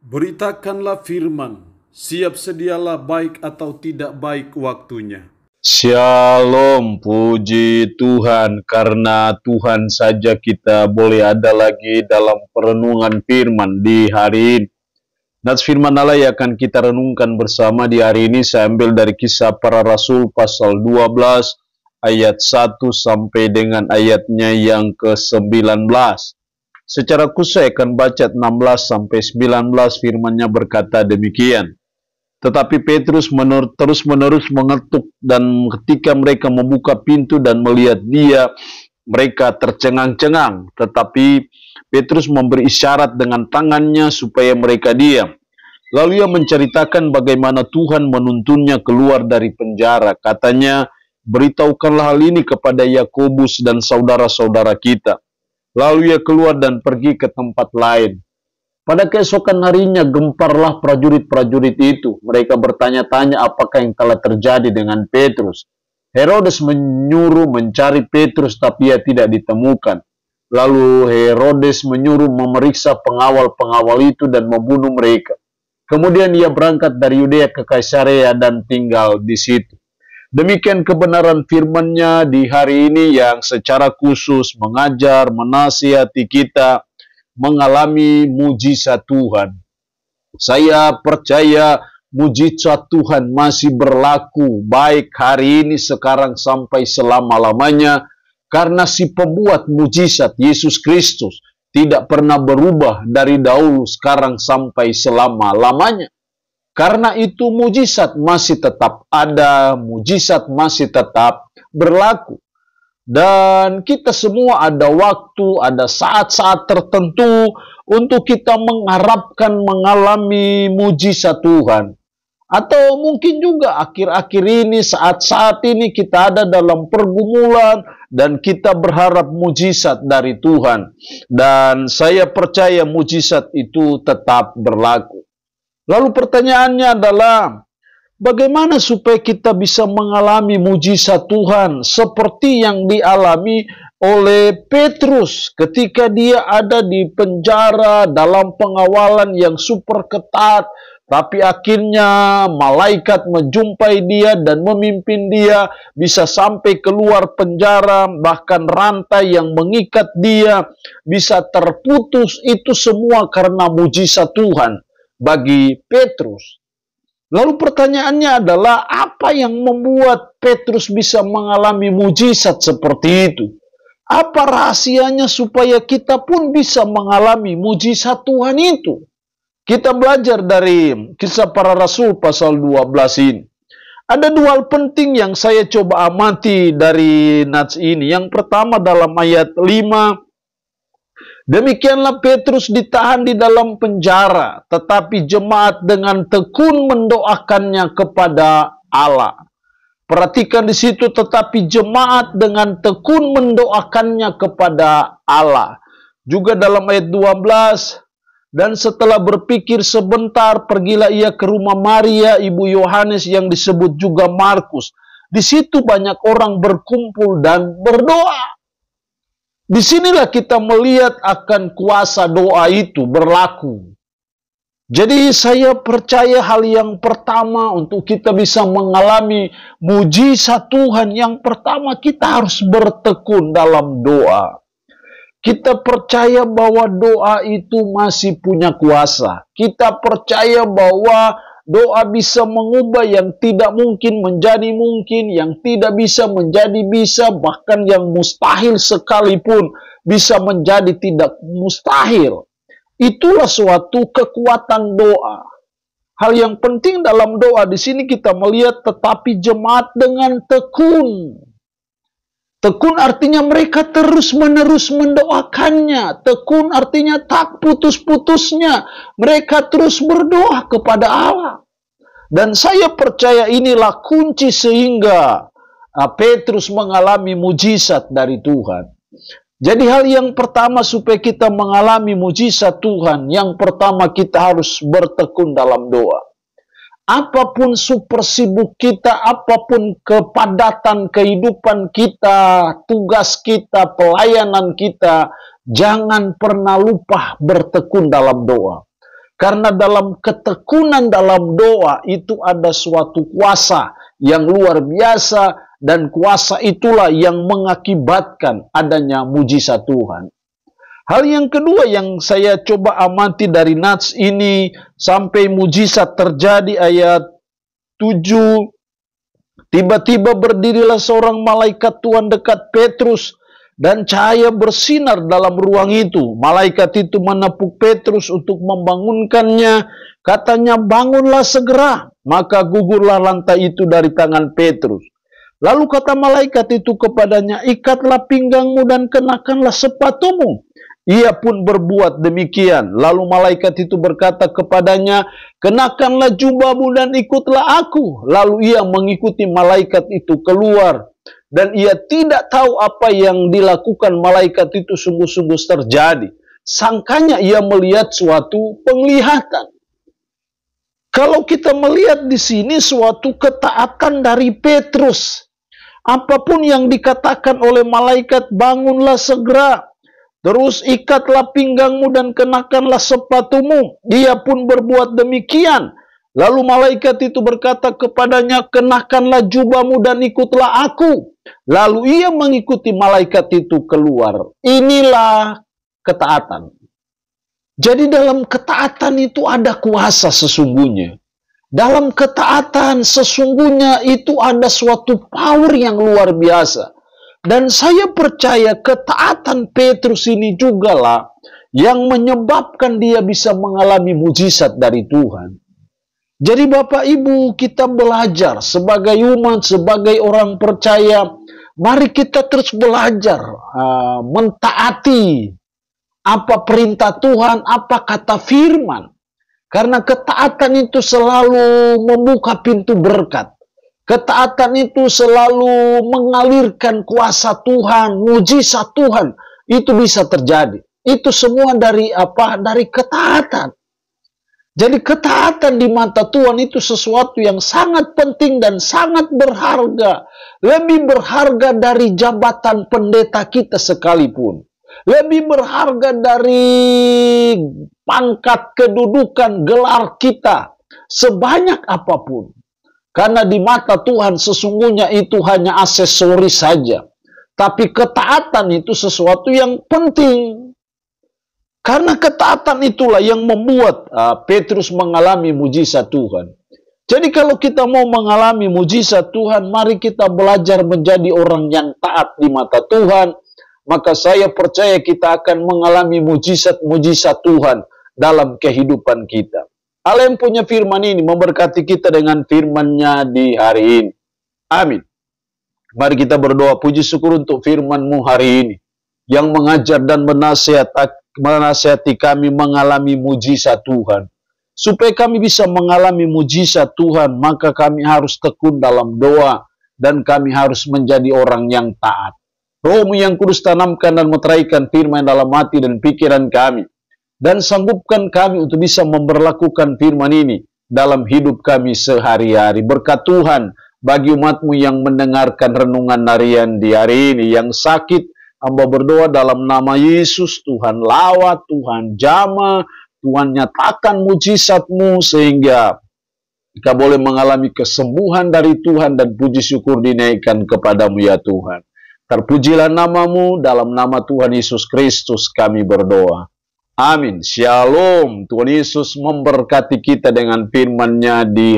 Beritakanlah firman, siap sedialah baik atau tidak baik waktunya. Shalom, puji Tuhan, karena Tuhan saja kita boleh ada lagi dalam perenungan firman di hari ini. Nats firman Allah yang akan kita renungkan bersama di hari ini saya ambil dari Kisah Para Rasul pasal 12 ayat 1 sampai dengan ayatnya yang ke-19. Secara khusus saya akan baca 16 sampai 19, firman-Nya berkata demikian. Tetapi Petrus terus-menerus mengetuk, dan ketika mereka membuka pintu dan melihat dia, mereka tercengang-cengang. Tetapi Petrus memberi isyarat dengan tangannya supaya mereka diam. Lalu ia menceritakan bagaimana Tuhan menuntunnya keluar dari penjara. Katanya, beritahukanlah hal ini kepada Yakobus dan saudara-saudara kita. Lalu ia keluar dan pergi ke tempat lain. Pada keesokan harinya gemparlah prajurit-prajurit itu. Mereka bertanya-tanya apakah yang telah terjadi dengan Petrus. Herodes menyuruh mencari Petrus, tapi ia tidak ditemukan. Lalu Herodes menyuruh memeriksa pengawal-pengawal itu dan membunuh mereka. Kemudian ia berangkat dari Yudea ke Kaisarea dan tinggal di situ. Demikian kebenaran firman-Nya di hari ini yang secara khusus mengajar, menasihati kita mengalami mujizat Tuhan. Saya percaya mujizat Tuhan masih berlaku baik hari ini, sekarang, sampai selama-lamanya, karena si pembuat mujizat Yesus Kristus tidak pernah berubah dari dahulu, sekarang, sampai selama-lamanya. Karena itu mujizat masih tetap ada, mujizat masih tetap berlaku. Dan kita semua ada waktu, ada saat-saat tertentu untuk kita mengharapkan mengalami mujizat Tuhan. Atau mungkin juga akhir-akhir ini, saat-saat ini kita ada dalam pergumulan dan kita berharap mujizat dari Tuhan. Dan saya percaya mujizat itu tetap berlaku. Lalu pertanyaannya adalah, bagaimana supaya kita bisa mengalami mujizat Tuhan seperti yang dialami oleh Petrus ketika dia ada di penjara dalam pengawalan yang super ketat, tapi akhirnya malaikat menjumpai dia dan memimpin dia bisa sampai keluar penjara, bahkan rantai yang mengikat dia bisa terputus. Itu semua karena mujizat Tuhan bagi Petrus. Lalu pertanyaannya adalah, apa yang membuat Petrus bisa mengalami mujizat seperti itu? Apa rahasianya supaya kita pun bisa mengalami mujizat Tuhan itu? Kita belajar dari Kisah Para Rasul pasal 12 ini. Ada dua hal penting yang saya coba amati dari nats ini. Yang pertama dalam ayat 5. Demikianlah Petrus ditahan di dalam penjara, tetapi jemaat dengan tekun mendoakannya kepada Allah. Perhatikan di situ, tetapi jemaat dengan tekun mendoakannya kepada Allah. Juga dalam ayat 12, dan setelah berpikir sebentar, pergilah ia ke rumah Maria, ibu Yohanes yang disebut juga Markus. Di situ banyak orang berkumpul dan berdoa. Disinilah kita melihat akan kuasa doa itu berlaku. Jadi saya percaya hal yang pertama untuk kita bisa mengalami mujizat Tuhan, yang pertama kita harus bertekun dalam doa. Kita percaya bahwa doa itu masih punya kuasa. Kita percaya bahwa doa bisa mengubah yang tidak mungkin menjadi mungkin, yang tidak bisa menjadi bisa, bahkan yang mustahil sekalipun bisa menjadi tidak mustahil. Itulah suatu kekuatan doa. Hal yang penting dalam doa di sini kita melihat, tetapi jemaat dengan tekun. Tekun artinya mereka terus-menerus mendoakannya. Tekun artinya tak putus-putusnya mereka terus berdoa kepada Allah. Dan saya percaya inilah kunci sehingga Petrus mengalami mujizat dari Tuhan. Jadi hal yang pertama supaya kita mengalami mujizat Tuhan, yang pertama kita harus bertekun dalam doa. Apapun super sibuk kita, apapun kepadatan kehidupan kita, tugas kita, pelayanan kita, jangan pernah lupa bertekun dalam doa. Karena dalam ketekunan dalam doa itu ada suatu kuasa yang luar biasa, dan kuasa itulah yang mengakibatkan adanya mujizat Tuhan. Hal yang kedua yang saya coba amati dari nats ini sampai mujizat terjadi ayat 7. Tiba-tiba berdirilah seorang malaikat Tuhan dekat Petrus, dan cahaya bersinar dalam ruang itu. Malaikat itu menepuk Petrus untuk membangunkannya. Katanya, bangunlah segera. Maka gugurlah lantai itu dari tangan Petrus. Lalu kata malaikat itu kepadanya, ikatlah pinggangmu dan kenakanlah sepatumu. Ia pun berbuat demikian. Lalu malaikat itu berkata kepadanya, kenakanlah jubahmu dan ikutlah aku. Lalu ia mengikuti malaikat itu keluar. Dan ia tidak tahu apa yang dilakukan malaikat itu sungguh-sungguh terjadi. Sangkanya ia melihat suatu penglihatan. Kalau kita melihat di sini suatu ketaatan dari Petrus. Apapun yang dikatakan oleh malaikat, bangunlah segera. Terus ikatlah pinggangmu dan kenakanlah sepatumu. Dia pun berbuat demikian. Lalu malaikat itu berkata kepadanya, kenakanlah jubahmu dan ikutlah aku. Lalu ia mengikuti malaikat itu keluar. Inilah ketaatan. Jadi dalam ketaatan itu ada kuasa sesungguhnya. Dalam ketaatan sesungguhnya itu ada suatu power yang luar biasa. Dan saya percaya ketaatan Petrus ini jugalah yang menyebabkan dia bisa mengalami mujizat dari Tuhan. Jadi Bapak Ibu, kita belajar sebagai umat, sebagai orang percaya, mari kita terus belajar mentaati apa perintah Tuhan, apa kata firman. Karena ketaatan itu selalu membuka pintu berkat. Ketaatan itu selalu mengalirkan kuasa Tuhan, mujizat Tuhan. Itu bisa terjadi. Itu semua dari apa? Dari ketaatan. Jadi ketaatan di mata Tuhan itu sesuatu yang sangat penting dan sangat berharga. Lebih berharga dari jabatan pendeta kita sekalipun. Lebih berharga dari pangkat kedudukan gelar kita. Sebanyak apapun. Karena di mata Tuhan sesungguhnya itu hanya aksesoris saja. Tapi ketaatan itu sesuatu yang penting. Karena ketaatan itulah yang membuat Petrus mengalami mujizat Tuhan. Jadi kalau kita mau mengalami mujizat Tuhan, mari kita belajar menjadi orang yang taat di mata Tuhan. Maka saya percaya kita akan mengalami mujizat-mujizat Tuhan dalam kehidupan kita. Allah yang punya firman ini memberkati kita dengan firman-Nya di hari ini. Amin. Mari kita berdoa, puji syukur untuk firman-Mu hari ini. Yang mengajar dan menasihati kami mengalami mujizat Tuhan. Supaya kami bisa mengalami mujizat Tuhan, maka kami harus tekun dalam doa. Dan kami harus menjadi orang yang taat. Roh-Mu yang kudus tanamkan dan meteraikan firman dalam hati dan pikiran kami. Dan sanggupkan kami untuk bisa memberlakukan firman ini dalam hidup kami sehari-hari. Berkat Tuhan bagi umat-Mu yang mendengarkan renungan harian di hari ini. Yang sakit, hamba berdoa dalam nama Yesus. Tuhan lawat, Tuhan jamah, Tuhan nyatakan mujizat-Mu sehingga kita boleh mengalami kesembuhan dari Tuhan dan puji syukur dinaikkan kepadamu ya Tuhan. Terpujilah nama-Mu, dalam nama Tuhan Yesus Kristus kami berdoa. Amin. Shalom. Tuhan Yesus memberkati kita dengan firman-Nya di